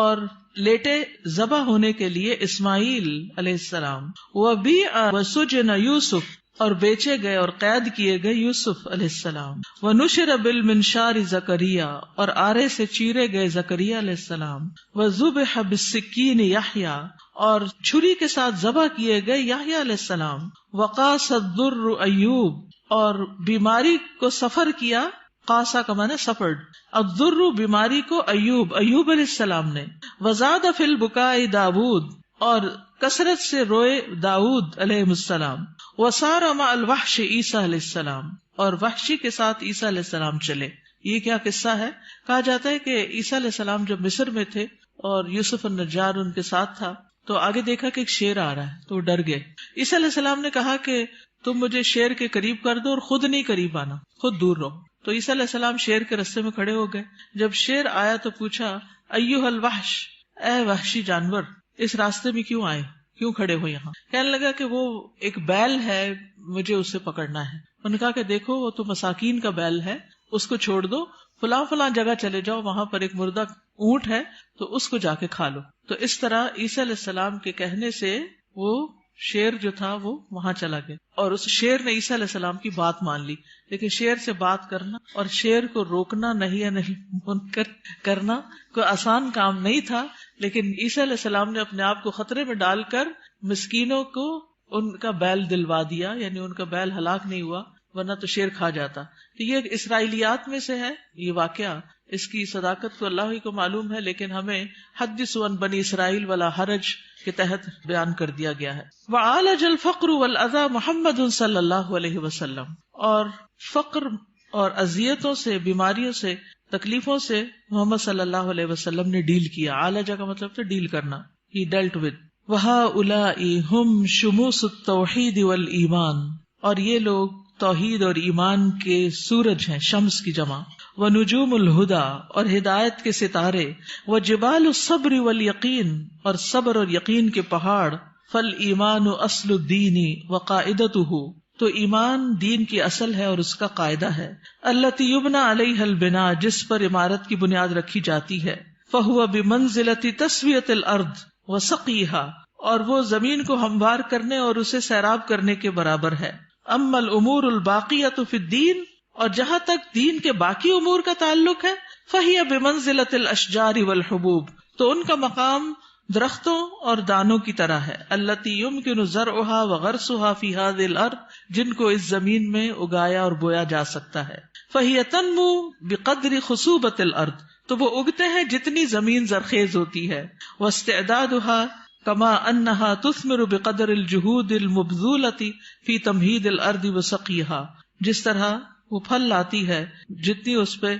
اور لیٹے ذبح ہونے کے لیے اسماعیل علیہ السلام. وَبِيعَ وَسُجِنَ یوسف، اور بیچے گئے اور قید کیے گئے یوسف علیہ السلام. وَنُشِرَ بِالْمِنشَارِ زکریا، اور آرے سے چیرے گئے زکریا علیہ السلام. وَذُبِحَ بِالسِّكِّينِ یحییٰ، اور چھری کے ساتھ ذبح کیے گئے یحییٰ علیہ السلام. وَقَاسَ الضُّرُّ ایوب، اور بیماری کو سفر کیا، قاسا کا معنی سفرڈ، الضُّرُّ بیماری کو ایوب علیہ السلام نے. وَزَادَ فِي الْبُكَاءِ داود، اور کثرت سے روئے داؤد علیہ السلام. وَصَارَ مَعَ الْوَحْشِ عیسیٰ علیہ السلام، اور وحشی کے ساتھ عیسیٰ علیہ السلام چلے. یہ کیا قصہ ہے؟ کہا جاتا ہے کہ عیسیٰ علیہ السلام جب مصر میں تھے اور یوسف النجار ان کے ساتھ تھا، تو آگے دیکھا کہ ایک شیر آ رہا ہے تو وہ ڈر گئے. عیسیٰ علیہ السلام نے کہا کہ تم مجھے شیر کے قریب کر دو اور خود نہیں قریب آنا، خود دور رہو. تو عیسیٰ علیہ السلام شیر کے رستے میں کھڑے ہو گئے. جب شیر آیا تو پوچھا، ایھا الوحش، اے وحشی جانور، اس راستے میں کیوں آئے، کیوں کھڑے ہو یہاں؟ کہنے لگا کہ وہ ایک بیل ہے، مجھے اسے پکڑنا ہے. انہوں نے کہا کہ دیکھو وہ تو مساکین کا بیل ہے، اس کو چھوڑ دو، فلاں فلاں جگہ چلے جاؤ، وہاں پر ایک مردہ اونٹ ہے تو اس کو جا کے کھا لو. تو اس طرح عیسیٰ علیہ السلام کے کہنے سے وہ شیر جو تھا وہ وہاں چلا گیا، اور اس شیر نے عیسیٰ علیہ السلام کی بات مان لی. لیکن شیر سے بات کرنا اور شیر کو روکنا نہیں منکر کرنا کوئی آسان کام نہیں تھا. لیکن عیسیٰ علیہ السلام نے اپنے آپ کو خطرے میں ڈال کر مسکینوں کو ان کا بیل دلوا دیا، یعنی ان کا بیل ہلاک نہیں ہوا، ورنہ تو شیر کھا جاتا. تو یہ اسرائیلیات میں سے ہے یہ واقعہ. اس کی صداقت تو اللہ ہی کو معلوم ہے، لیکن ہمیں حدثوا عن بنی اسرائیل ولا حرج کے تحت بیان کر دیا گیا ہے. وعالج الفقر والاذى محمد صلی اللہ علیہ وسلم، اور فقر اور اذیتوں سے، بیماریوں سے، تکلیفوں سے محمد صلی اللہ علیہ وسلم نے ڈیل کیا. عالجہ کا مطلب تھا ڈیل کرنا. He dealt with. وَهَؤُلَاءِ هُمْ شُمُوسُ التَّوْحِيدِ وَالْإِيمَانِ، اور یہ لوگ توحید اور ایمان کے سورج ہیں، شمس کی جمع. وَنُجُومُ الْهُدَى، اور ہدایت کے ستارے. وَجِبَالُ الصَّبْرِ وَالْيَقِينِ، اور صبر اور یقین کے پہاڑ. فَالْإِيمَانُ أَصْلُ الدِّينِ وَقَاعِدَتُهُ، تو ایمان دین کی اصل ہے اور اس کا قاعدہ ہے. الَّتِي يُبْنَى عَلَيْهَا الْبِنَاءُ، جس پر عمارت کی بنیاد رکھی جاتی ہے. فَهُوَ بِمَنزِلَةِ تَسْوِيَةِ الْأَرْضِ وَسَقْيِهَا، اور وہ زمین کو ہموار کرنے اور اسے سیراب کرنے کے برابر ہے. اما الامور الباقیۃ فی الدین، اور جہاں تک دین کے باقی امور کا تعلق ہے، فہی بمنزلۃ الاشجار والحبوب، تو ان کا مقام درختوں اور دانوں کی طرح ہے. التی یمکن زرعها وغرسها فی هذه الارض، جن کو اس زمین میں اگایا اور بویا جا سکتا ہے. فہی تنمو بقدر خصوبۃ الارض، تو وہ اگتے ہیں جتنی زمین زرخیز ہوتی ہے. واستعدادها کما انہا تثمر بقدر الجہود المبذولۃ فی تمہید الارض وسقیها، جس طرح وہ پھل لاتی ہے جتنی اس پہ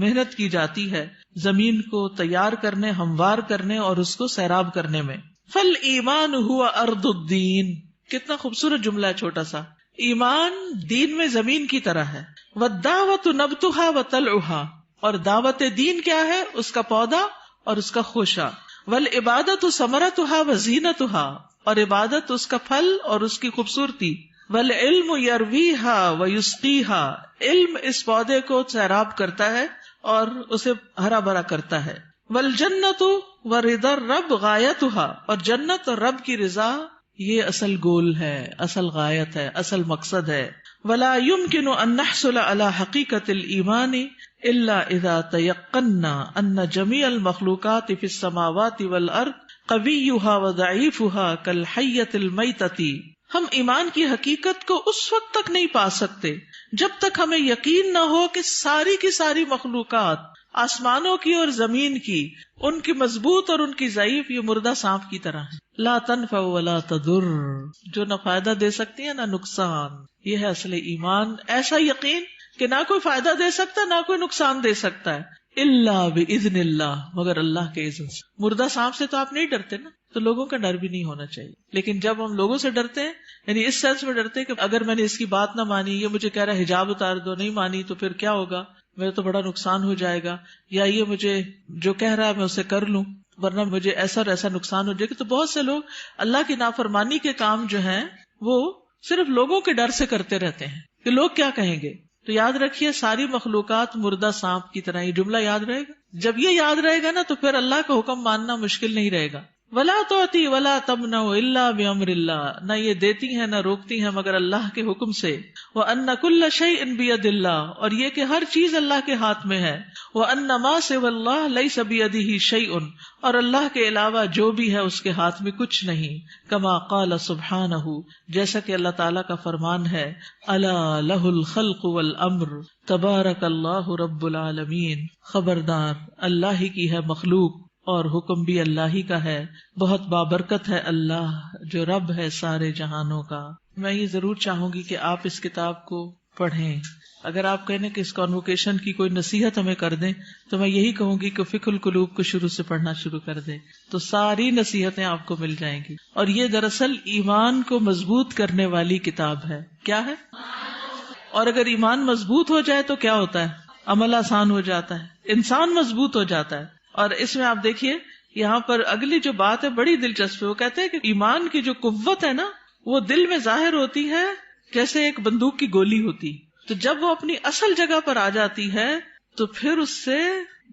محنت کی جاتی ہے زمین کو تیار کرنے، ہموار کرنے اور اس کو سیراب کرنے میں. فالایمان هو ارض الدین، کتنا خوبصورت جملہ ہے چھوٹا سا. ایمان دین میں زمین کی طرح ہے. والدعوۃ نبتها وطلعها، اور دعوت دین کیا ہے؟ اس کا پودا اور اس کا خوشہ. والعبادت ثمرتها وزینتها، اور عبادت اس کا پھل اور اس کی خوبصورتی. والعلم یرویہا ویسقیہا، علم اس پودے کو سیراب کرتا ہے اور اسے ہرا بھرا کرتا ہے. والجنت ورضا الرب غایتھا، اور جنت اور رب کی رضا یہ اصل گول ہے، اصل غایت ہے، اصل مقصد ہے. ولا يمكن ان نحصل على حقیقت الایمان الا اذا تیقنا ان جميع المخلوقات في السماوات والارض قویها وضعیفها كالحیۃ المیتۃ. ہم ایمان کی حقیقت کو اس وقت تک نہیں پا سکتے جب تک ہمیں یقین نہ ہو کہ ساری کی ساری مخلوقات، آسمانوں کی اور زمین کی، ان کی مضبوط اور ان کی ضعیف یہ مردہ سانپ کی طرح ہے. لا تنفع ولا تضر، جو نہ فائدہ دے سکتی ہے نہ نقصان. یہ ہے اصل ایمان، ایسا یقین کہ نہ کوئی فائدہ دے سکتا نہ کوئی نقصان دے سکتا ہے، الا باذن اللہ، مگر اللہ کے اذن سے. مردہ سانپ سے تو آپ نہیں ڈرتے نا، تو لوگوں کا ڈر بھی نہیں ہونا چاہیے. لیکن جب ہم لوگوں سے ڈرتے ہیں، یعنی اس سینس میں ڈرتے ہیں کہ اگر میں نے اس کی بات نہ مانی، یہ مجھے کہہ رہا ہے حجاب اتار دو، نہیں مانی تو پھر کیا ہوگا، میرا تو بڑا نقصان ہو جائے گا، یا یہ مجھے جو کہہ رہا ہے میں اسے کر لوں ورنہ مجھے ایسا اور ایسا نقصان ہو جائے گا. تو بہت سے لوگ اللہ کی نافرمانی کے کام جو ہیں وہ صرف لوگوں کے ڈر سے کرتے رہتے ہیں کہ لوگ کیا کہیں گے. تو یاد رکھیے ساری مخلوقات مردہ سانپ کی طرح، یہ جملہ یاد رہے گا. جب یہ یاد رہے گا نا تو پھر اللہ کا حکم ماننا مشکل نہیں رہے گا. ولا تعطی ولا تمنع الا بامر اللہ، نہ یہ دیتی ہیں نہ روکتی ہیں مگر اللہ کے حکم سے. وان کل شیء بید اللہ، اور یہ کہ ہر چیز اللہ کے ہاتھ میں ہے. وان ما سوى اللہ لیس بیدہ شیء، اور اللہ کے علاوہ جو بھی ہے اس کے ہاتھ میں کچھ نہیں. کما قال سبحانہ، جیسا کہ اللہ تعالیٰ کا فرمان ہے، الا لہ الخلق والامر تبارک اللہ رب العالمین. خبردار، اللہ ہی کی ہے مخلوق اور حکم بھی اللہ ہی کا ہے، بہت بابرکت ہے اللہ جو رب ہے سارے جہانوں کا. میں یہ ضرور چاہوں گی کہ آپ اس کتاب کو پڑھیں. اگر آپ کہنے کہ اس کانوکیشن کی کوئی نصیحت ہمیں کر دیں تو میں یہی کہوں گی کہ فقہ القلوب کو شروع سے پڑھنا شروع کر دیں، تو ساری نصیحتیں آپ کو مل جائیں گی. اور یہ دراصل ایمان کو مضبوط کرنے والی کتاب ہے. کیا ہے؟ اور اگر ایمان مضبوط ہو جائے تو کیا ہوتا ہے؟ عمل آسان ہو جاتا ہے، انسان مضبوط ہو جاتا ہے. اور اس میں آپ دیکھیے یہاں پر اگلی جو بات ہے بڑی دلچسپ ہے. وہ کہتے ہیں کہ ایمان کی جو قوت ہے نا وہ دل میں ظاہر ہوتی ہے جیسے ایک بندوق کی گولی ہوتی. تو جب وہ اپنی اصل جگہ پر آ جاتی ہے تو پھر اس سے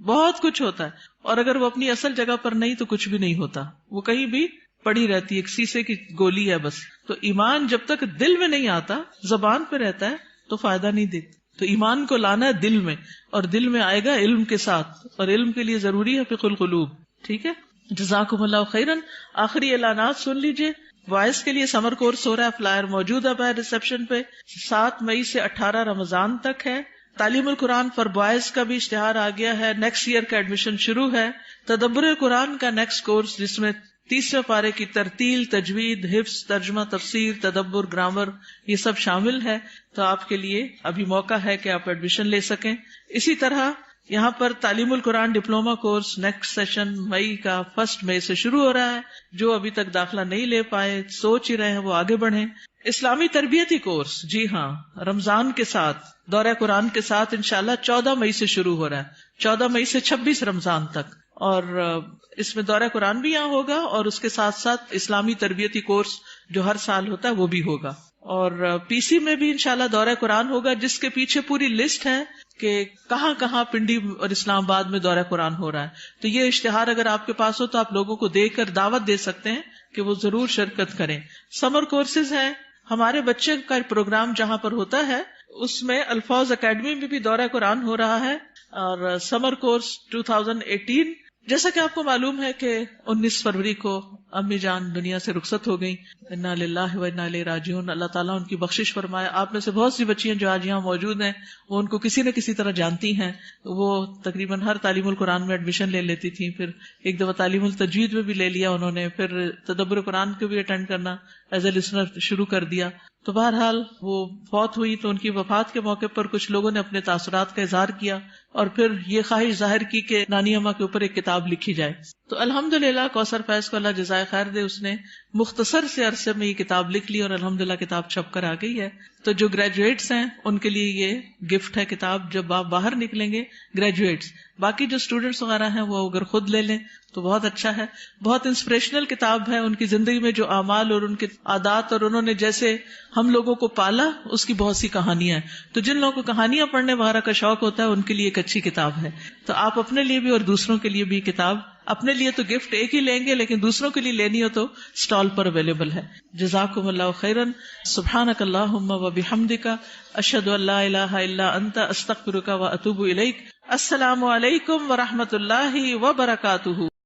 بہت کچھ ہوتا ہے. اور اگر وہ اپنی اصل جگہ پر نہیں تو کچھ بھی نہیں ہوتا، وہ کہیں بھی پڑی رہتی ہے، ایک سیسے کی گولی ہے بس. تو ایمان جب تک دل میں نہیں آتا، زبان پہ رہتا ہے تو فائدہ نہیں دیتا. تو ایمان کو لانا ہے دل میں، اور دل میں آئے گا علم کے ساتھ، اور علم کے لیے ضروری ہے فقہ القلوب. ٹھیک ہے، جزاکم اللہ خیرن. آخری اعلانات سن لیجئے. بوائز کے لیے سمر کورس ہو رہا ہے، فلائر موجود ہے باہر ریسپشن پہ. 7 مئی سے 18 رمضان تک ہے. تعلیم القرآن فار بوائز کا بھی اشتہار آ گیا ہے، نیکسٹ ایئر کا ایڈمیشن شروع ہے. تدبر قرآن کا نیکسٹ کورس جس میں 30ویں پارے کی ترتیل، تجوید، حفظ، ترجمہ، تفسیر، تدبر، گرامر یہ سب شامل ہے. تو آپ کے لیے ابھی موقع ہے کہ آپ ایڈمیشن لے سکیں. اسی طرح یہاں پر تعلیم القرآن ڈپلوما کورس نیکسٹ سیشن مئی کا 1 مئی سے شروع ہو رہا ہے. جو ابھی تک داخلہ نہیں لے پائے، سوچ ہی رہے ہیں، وہ آگے بڑھیں. اسلامی تربیتی کورس، جی ہاں، رمضان کے ساتھ دورہ قرآن کے ساتھ انشاءاللہ 14 مئی سے شروع ہو رہا ہے، 14 مئی سے 26 رمضان تک. اور اس میں دورہ قرآن بھی یہاں ہوگا اور اس کے ساتھ ساتھ اسلامی تربیتی کورس جو ہر سال ہوتا ہے وہ بھی ہوگا. اور پی سی میں بھی انشاءاللہ دورہ قرآن ہوگا، جس کے پیچھے پوری لسٹ ہے کہ کہاں کہاں پنڈی اور اسلام آباد میں دورہ قرآن ہو رہا ہے. تو یہ اشتہار اگر آپ کے پاس ہو تو آپ لوگوں کو دے کر دعوت دے سکتے ہیں کہ وہ ضرور شرکت کریں. سمر کورسز ہیں ہمارے بچے کا پروگرام جہاں پر ہوتا ہے اس میں الفاظ اکیڈمی میں بھی دورہ قرآن ہو رہا ہے. اور سمر کورس 2018 جیسا کہ آپ کو معلوم ہے کہ 19 فروری کو امی جان دنیا سے رخصت ہو گئی. انا للہ و انا الیہ راجعون. اللہ تعالیٰ ان کی بخشش فرمائے. آپ میں سے بہت سی بچیاں جو آج یہاں موجود ہیں وہ ان کو کسی نہ کسی طرح جانتی ہیں. وہ تقریباً ہر تعلیم القرآن میں ایڈمیشن لے لیتی تھیں، پھر ایک دفعہ تعلیم التجوید میں بھی لے لیا انہوں نے، پھر تدبر قرآن کو بھی اٹینڈ کرنا ایز اے لسنر شروع کر دیا. تو بہرحال وہ فوت ہوئی تو ان کی وفات کے موقع پر کچھ لوگوں نے اپنے تاثرات کا اظہار کیا اور پھر یہ خواہش ظاہر کی کہ نانی اماں کے اوپر ایک کتاب لکھی جائے. تو الحمدللہ کوثر فیض کو اللہ جزائے خیر دے، اس نے مختصر سے عرصے میں یہ کتاب لکھ لی اور الحمدللہ کتاب چھپ کر آ گئی ہے. تو جو گریجویٹس ہیں ان کے لیے یہ گفٹ ہے کتاب. جب آپ باہر نکلیں گے گریجویٹس، باقی جو اسٹوڈینٹس وغیرہ ہیں وہ اگر خود لے لیں تو بہت اچھا ہے. بہت انسپریشنل کتاب ہے. ان کی زندگی میں جو اعمال اور ان کے عادات اور انہوں نے جیسے ہم لوگوں کو پالا اس کی بہت سی کہانیاں ہیں. تو جن لوگوں کو کہانیاں پڑھنے وغیرہ کا شوق ہوتا ہے ان کے لیے ایک اچھی کتاب ہے. تو آپ اپنے لیے بھی اور دوسروں کے لیے بھی کتاب، اپنے لیے تو گفٹ ایک ہی لیں گے لیکن دوسروں کے لیے لینی ہو تو اسٹال پر اویلیبل ہے. جزاکم اللہ خیرا. سبحانک اللہم و بحمدک، اشہد ان لا الہ الا انت، استغفرک و اتوب الیک. السلام علیکم و رحمۃ اللہ وبرکاتہ.